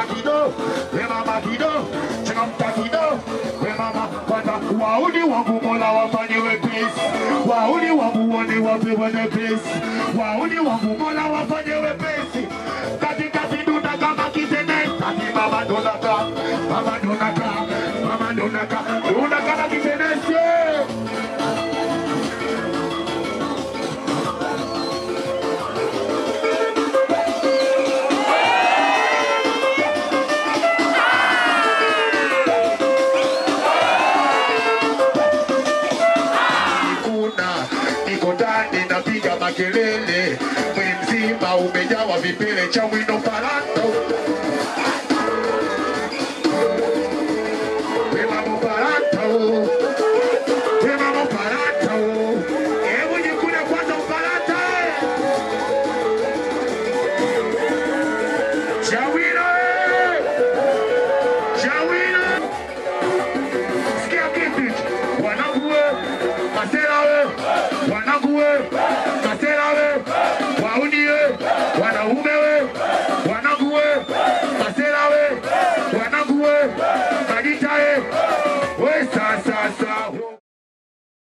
kido, we mama kido, changamka kido, we mama kwanza. Wauni wangu Mola wafanye wepesi, wauni wangu wone wapewe wepesi, wauni wangu Mola wafanye wepesi. Katika kiduda kama kitende, kati mama donaka, mama donaka, mama donaka, donaka na kitende. Napiga makelele, mwili mzima umejawa vipele cha wino paranto. Wema mparanto, wema mparanto. Hebu jikune kwanza mpalanta. Chawino, chawino. Sikia kitu, wanangu we, masela we, wanangu we.